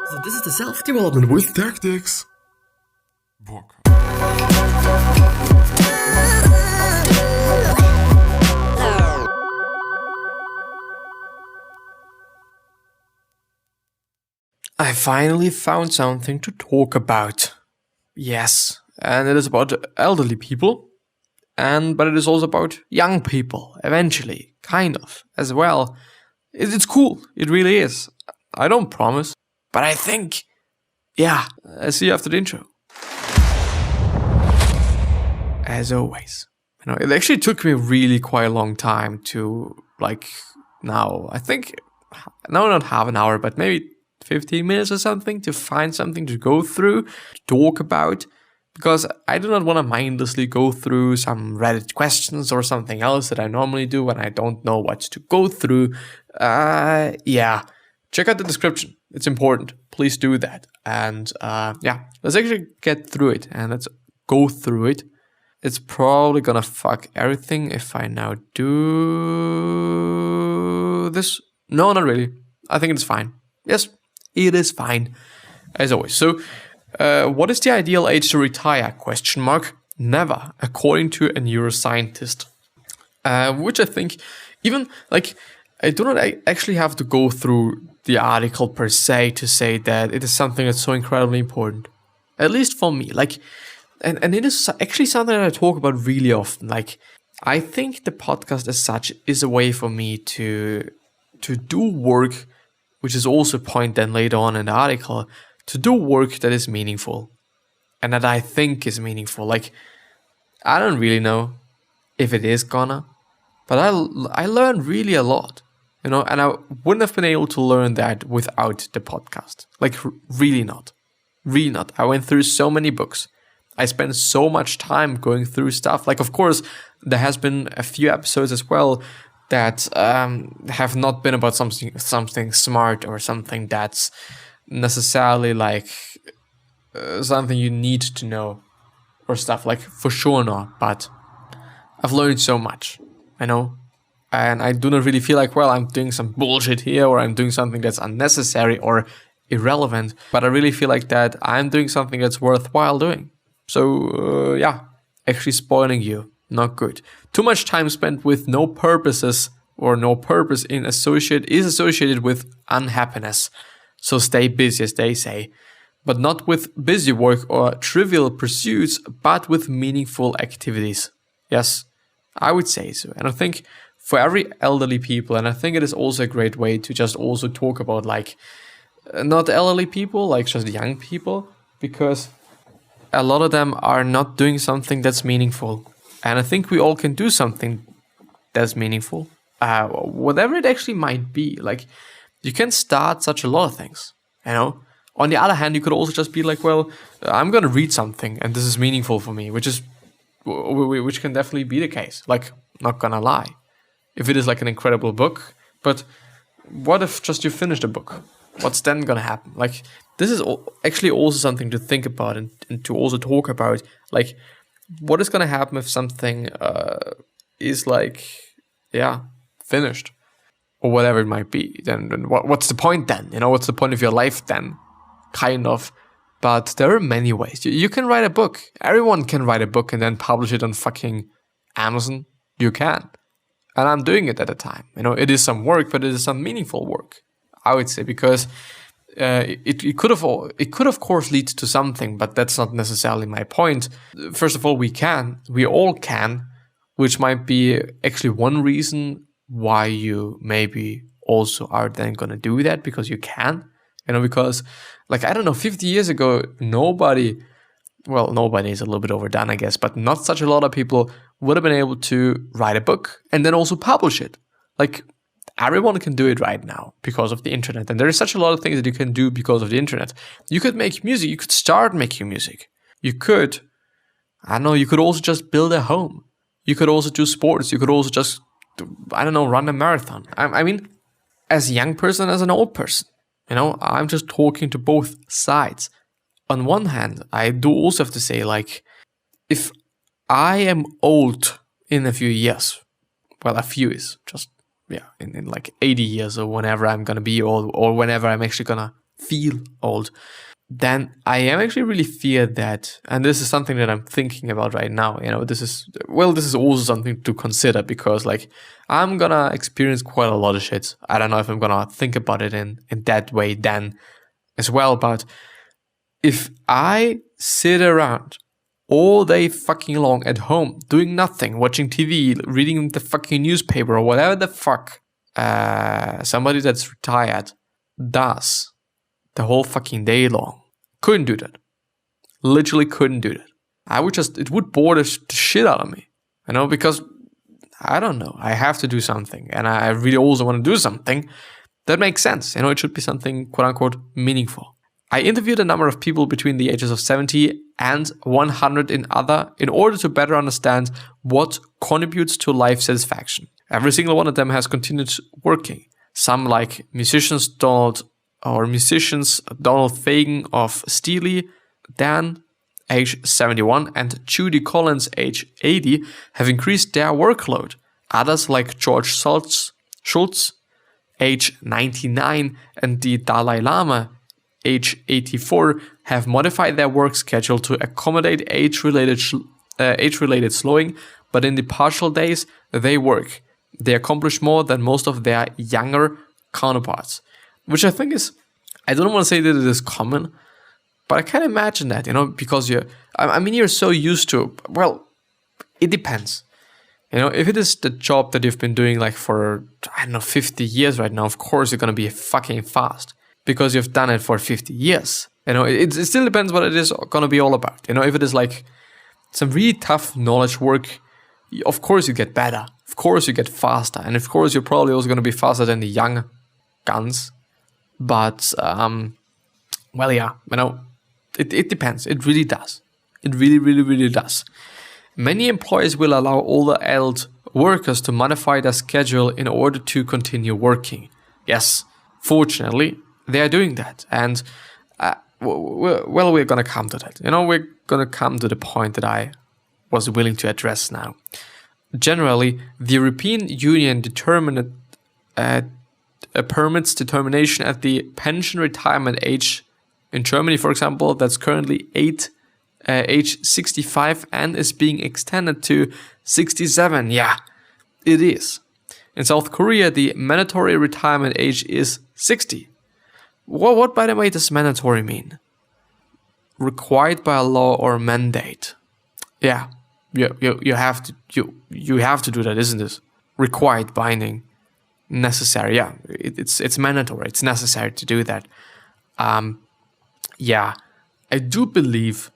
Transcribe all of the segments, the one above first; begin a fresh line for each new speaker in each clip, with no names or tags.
So this is the self-development with tactics book. I finally found something to talk about. Yes, and it is about elderly people, but it is also about young people, eventually, kind of, as well. It's cool, it really is. I don't promise, but I think, yeah, I'll see you after the intro. As always. It actually took me really quite a long time to, I think, no, not half an hour, but maybe 15 minutes or something to find something to go through, to talk about, because I do not want to mindlessly go through some Reddit questions or something else that I normally do when I don't know what to go through. Check out the description. It's important. Please do that. And let's actually get through it and let's go through it. It's probably gonna fuck everything if I now do this. No, not really. I think it's fine. Yes, it is fine, as always. So, what is the ideal age to retire? Question mark. Never, according to a neuroscientist. Which I think, even, I do not actually have to go through the article per se to say that it is something that's so incredibly important. At least for me. And it is actually something that I talk about really often. I think the podcast as such is a way for me to do work, which is also a point then later on in the article, to do work that is meaningful and that I think is meaningful. I don't really know if it is gonna, but I learned really a lot, and I wouldn't have been able to learn that without the podcast. Really not. I went through so many books. I spent so much time going through stuff. Of course, there has been a few episodes as well that have not been about something smart or something that's necessarily something you need to know or stuff. For sure not. But I've learned so much, and I do not really feel I'm doing some bullshit here or I'm doing something that's unnecessary or irrelevant. But I really feel that I'm doing something that's worthwhile doing. So, actually spoiling you. Not good. Too much time spent with no purposes or no purpose is associated with unhappiness. So stay busy, as they say. But not with busy work or trivial pursuits, but with meaningful activities. Yes, I would say so. And I think for every elderly people, and I think it is also a great way to just also talk about not elderly people, just young people, because a lot of them are not doing something that's meaningful. And I think we all can do something that's meaningful. Whatever it actually might be. You can start such a lot of things, On the other hand, you could also just be I'm going to read something and this is meaningful for me, which can definitely be the case. Not gonna lie. If it is an incredible book, but what if just you finish the book? What's then gonna happen? This is actually also something to think about and to also talk about. What is gonna happen if something is finished or whatever it might be? Then what's the point then? What's the point of your life then? Kind of. But there are many ways. You can write a book. Everyone can write a book and then publish it on fucking Amazon. You can. And I'm doing it at a time. It is some work, but it is some meaningful work, I would say, because it could of course lead to something, but that's not necessarily my point. First of all, we all can, which might be actually one reason why you maybe also are then gonna do that, because you can, because I don't know, 50 years ago, nobody is a little bit overdone, I guess, but not such a lot of people would have been able to write a book and then also publish it. Everyone can do it right now because of the internet. And there is such a lot of things that you can do because of the internet. You could make music. You could start making music. You could also just build a home. You could also do sports. You could also just, run a marathon. I mean, as a young person, as an old person, I'm just talking to both sides. On one hand, I do also have to say, if I am old in a few years, well, a few is just, in 80 years or whenever I'm going to be, or whenever I'm actually going to feel old, then I am actually really fear that, and this is something that I'm thinking about right now. This is also something to consider, because like I'm gonna experience quite a lot of shit. I don't know if I'm gonna think about it in that way then as well, but if I sit around all day fucking long at home, doing nothing, watching TV, reading the fucking newspaper or whatever the fuck somebody that's retired does the whole fucking day long, couldn't do that. Literally couldn't do that. It would bore the shit out of me, because I don't know, I have to do something, and I really also want to do something that makes sense. It should be something quote unquote meaningful. I interviewed a number of people between the ages of 70 and 100 in order to better understand what contributes to life satisfaction. Every single one of them has continued working. Some, like musicians Donald Fagen of Steely, Dan, age 71, and Judy Collins, age 80, have increased their workload. Others, like George Schultz, age 99, and the Dalai Lama, age 84, have modified their work schedule to accommodate age-related slowing, but in the partial days they work. They accomplish more than most of their younger counterparts. Which I think is, I don't want to say that it is common, but I can imagine that, because you're so used to, well, it depends. If it is the job that you've been doing like for, 50 years right now, of course you're going to be fucking fast because you've done it for 50 years. It still depends what it is going to be all about. If it is like some really tough knowledge work, of course you get better. Of course you get faster. And of course you're probably also going to be faster than the young guns. But, it depends. It really does. It really, really, really does. Many employers will allow older adult workers to modify their schedule in order to continue working. Yes, fortunately, they are doing that. And, we're going to come to that. We're going to come to the point that I was willing to address now. Generally, the European Union permits determination at the pension retirement age. In Germany, for example, that's currently age 65 and is being extended to 67. Yeah, it is. In South Korea, the mandatory retirement age is 60. What, by the way, does mandatory mean? Required by a law or mandate. Yeah, you have to do that, isn't it? Required, binding, necessary. Yeah, it's mandatory. It's necessary to do that. Yeah, I do believe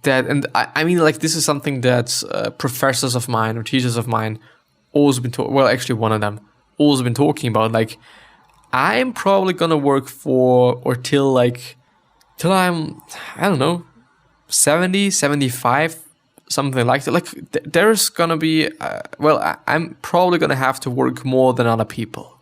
that, and I mean, like, this is something that professors of mine or teachers of mine always been talking. Well, actually, one of them always been talking about. Like, I'm probably gonna work till I'm, I don't know, 70, 75, something like that. Like, there's gonna be, I'm probably gonna have to work more than other people.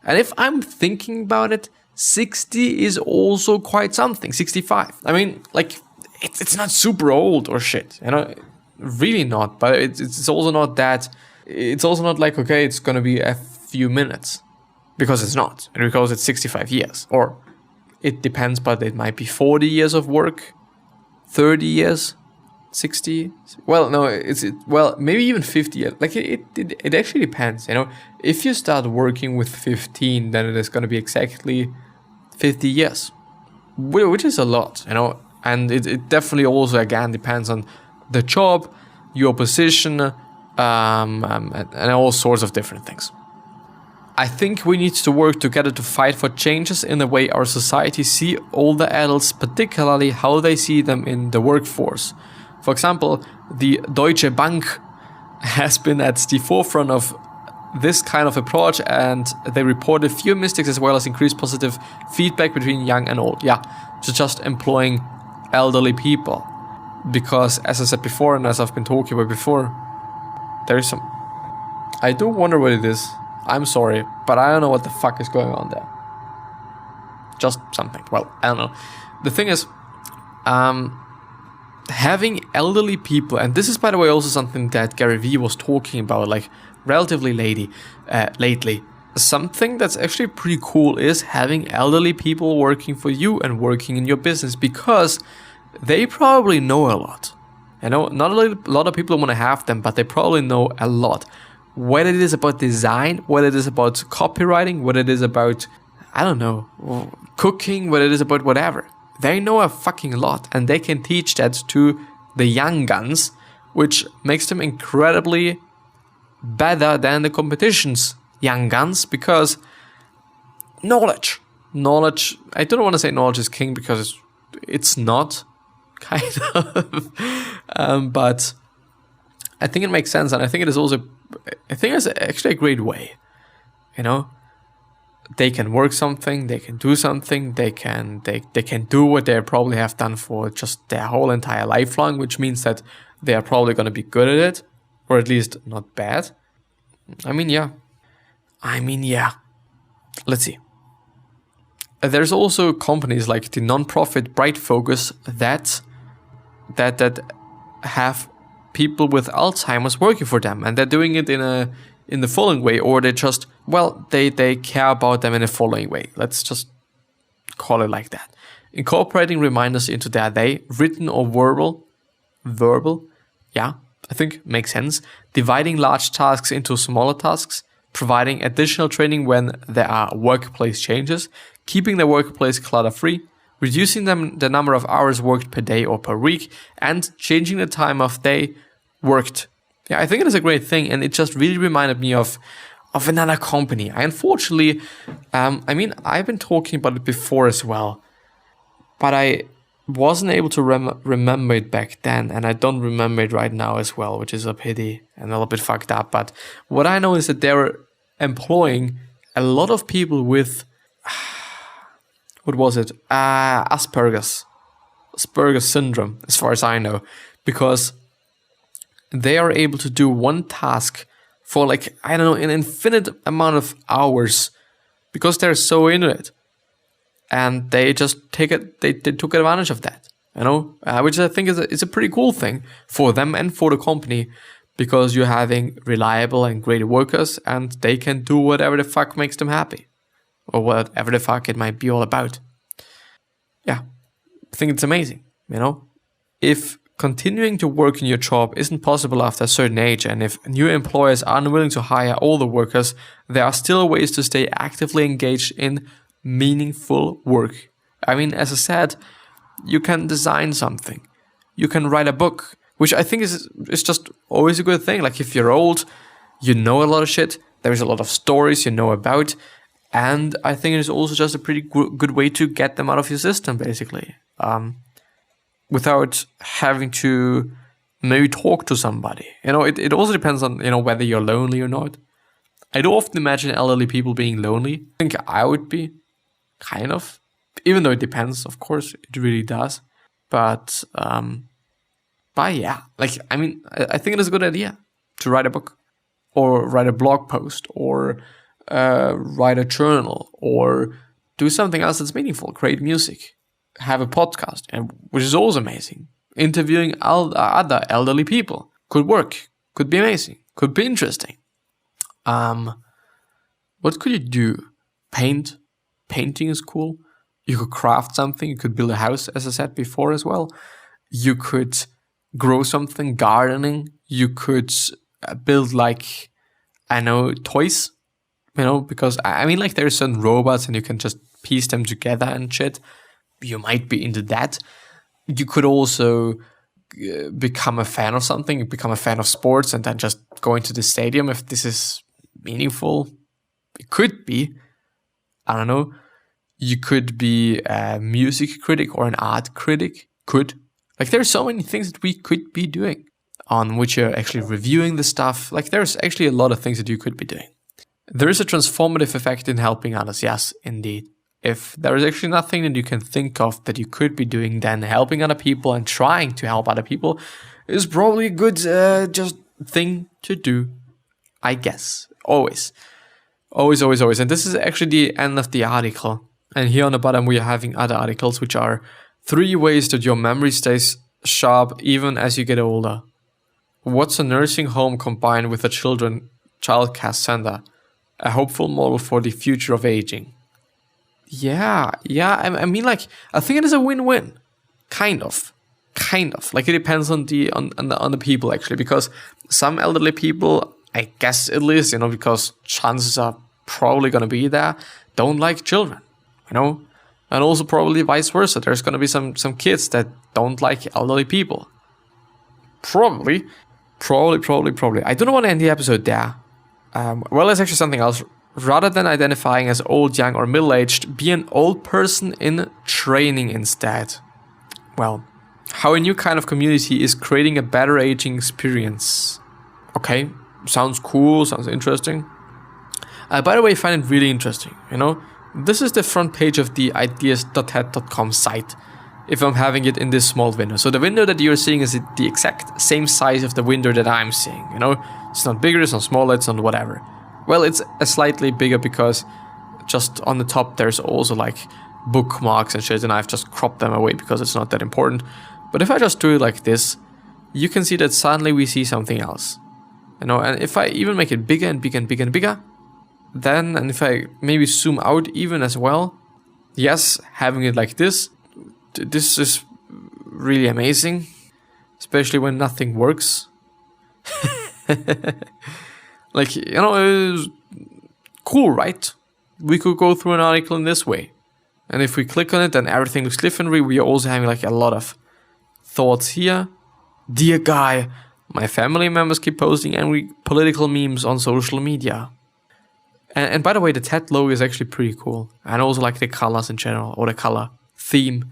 And if I'm thinking about it, 60 is also quite something. 65. I mean, like, it's not super old or shit, really not. But it's also not that. It's also not like, okay, it's gonna be a few minutes, because it's not, and because it's 65 years, or it depends. But it might be 40 years of work, 30 years, 60. Well, no, maybe even 50 years. Like, it actually depends. If you start working with 15, then it is gonna be exactly 50 years, which is a lot, and it definitely also, again, depends on the job, your position, and all sorts of different things. I think we need to work together to fight for changes in the way our society see older adults, particularly how they see them in the workforce. For example, the Deutsche Bank has been at the forefront of this kind of approach, and they reported few mistakes as well as increased positive feedback between young and old. Yeah, just employing elderly people. Because, as I said before, and as I've been talking about before, there is some... I do wonder what it is. I'm sorry, but I don't know what the fuck is going on there. Just something. Well, I don't know. The thing is, having elderly people, and this is, by the way, also something that Gary Vee was talking about, like, relatively lately, something that's actually pretty cool is having elderly people working for you and working in your business, because they probably know a lot. I know not a lot of people want to have them, but they probably know a lot. Whether it is about design, whether it is about copywriting, whether it is about, I don't know, cooking, whether it is about whatever. They know a fucking lot, and they can teach that to the young guns, which makes them incredibly better than the competition's young guns, because knowledge, I don't want to say knowledge is king, because it's not, kind of, but I think it makes sense, and I think it is also, I think it's actually a great way, you know. They can work something, they can do something, they can do what they probably have done for just their whole entire life long, which means that they are probably going to be good at it, or at least not bad. I mean, yeah. Let's see. There's also companies like the non-profit Bright Focus that have people with Alzheimer's working for them, and they're doing it in the following way, or they just, well, they care about them in the following way. Let's just call it like that. Incorporating reminders into their day, written or verbal, yeah, I think makes sense. Dividing large tasks into smaller tasks, providing additional training when there are workplace changes, keeping the workplace clutter-free, reducing the number of hours worked per day or per week, and changing the time of day worked. Yeah, I think it is a great thing, and it just really reminded me of another company. Unfortunately, I've been talking about it before as well, but I wasn't able to remember it back then, and I don't remember it right now as well, which is a pity and a little bit fucked up. But what I know is that they're employing a lot of people with, what was it? Asperger's syndrome, as far as I know, because they are able to do one task for, like, I don't know, an infinite amount of hours, because they're so into it, and they just take it. They took advantage of that, you know, which I think is a pretty cool thing for them and for the company, because you're having reliable and great workers, and they can do whatever the fuck makes them happy, or whatever the fuck it might be all about. Yeah, I think it's amazing, you know. If continuing to work in your job isn't possible after a certain age, and if new employers are unwilling to hire all the workers, there are still ways to stay actively engaged in meaningful work. I mean, as I said, you can design something, you can write a book, which I think is just always a good thing. Like, if you're old, you know a lot of shit, there's a lot of stories you know about, and I think it is also just a pretty good way to get them out of your system, basically. Without having to maybe talk to somebody. You know, it also depends on, you know, whether you're lonely or not. I do often imagine elderly people being lonely. I think I would be, kind of. Even though it depends, of course, it really does. But yeah, like, I mean, I think it is a good idea to write a book, or write a blog post, or write a journal, or do something else that's meaningful, create music, have a podcast, and which is also amazing. Interviewing other elderly people could work, could be amazing, could be interesting. What could you do? Painting is cool. You could craft something. You could build a house, as I said before as well. You could grow something, gardening. You could build, like, I know, toys, you know, because I mean, like, there's certain robots and you can just piece them together and shit. You might be into that. You could also become a fan of something, become a fan of sports, and then just go into the stadium if this is meaningful. It could be. I don't know. You could be a music critic or an art critic. Like, there's so many things that we could be doing, on which you're actually reviewing the stuff. Like, there's actually a lot of things that you could be doing. There is a transformative effect in helping others. Yes, indeed. If there is actually nothing that you can think of that you could be doing, then helping other people and trying to help other people is probably a good just thing to do, I guess. Always. And this is actually the end of the article. And here on the bottom we are having other articles, which are 3 ways that your memory stays sharp even as you get older. What's a nursing home combined with a child care center? a hopeful model for the future of aging. Yeah. I mean, like, I think it is a win-win, kind of. Like, it depends on the people actually, because some elderly people, I guess at least, because chances are probably gonna be there, don't like children, and also probably vice versa. There's gonna be some kids that don't like elderly people. Probably. I don't want to end the episode there. Well, it's actually something else. Rather than identifying as old, young, or middle-aged, be an old person in training instead. Well, how a new kind of community is creating a better aging experience. Okay, sounds cool, sounds interesting. By the way, I find it really interesting, This is the front page of the ideas.ted.com site, if I'm having it in this small window. So the window that you're seeing is the exact same size of the window that I'm seeing, It's not bigger, it's not smaller, it's not whatever. Well, it's a slightly bigger because just on the top there's also like bookmarks and shit, and I've just cropped them away because it's not that important. But if I just do it like this, you can see that suddenly we see something else. And if I even make it bigger and bigger and bigger and bigger, then, and if I maybe zoom out even as well, yes, having it like this is really amazing, especially when nothing works. Like, it was cool, right? We could go through an article in this way. And if we click on it, then everything looks different. We are also having like a lot of thoughts here. Dear guy, my family members keep posting angry political memes on social media. And by the way, the TED logo is actually pretty cool. And also like the colors in general, or the color theme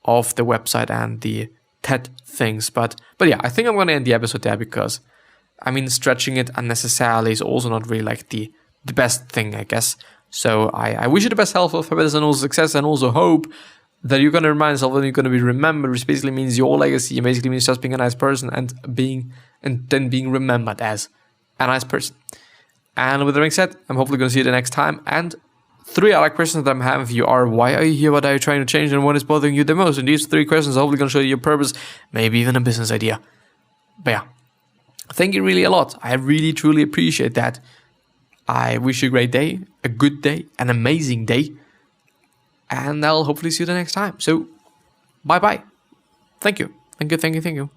of the website and the TED things. But yeah, I think I'm going to end the episode there because, stretching it unnecessarily is also not really like the best thing, I guess. So I wish you the best health, happiness, and also success, and also hope that you're going to remind yourself that you're going to be remembered, which basically means your legacy. It basically means just being a nice person and then being remembered as a nice person. And with that being said, I'm hopefully going to see you the next time. And 3 other questions that I'm having for you are: why are you here? What are you trying to change? And what is bothering you the most? And these 3 questions are hopefully going to show you your purpose, maybe even a business idea. But yeah, thank you really a lot. I really, truly appreciate that. I wish you a great day, a good day, an amazing day. And I'll hopefully see you the next time. So, bye-bye. Thank you.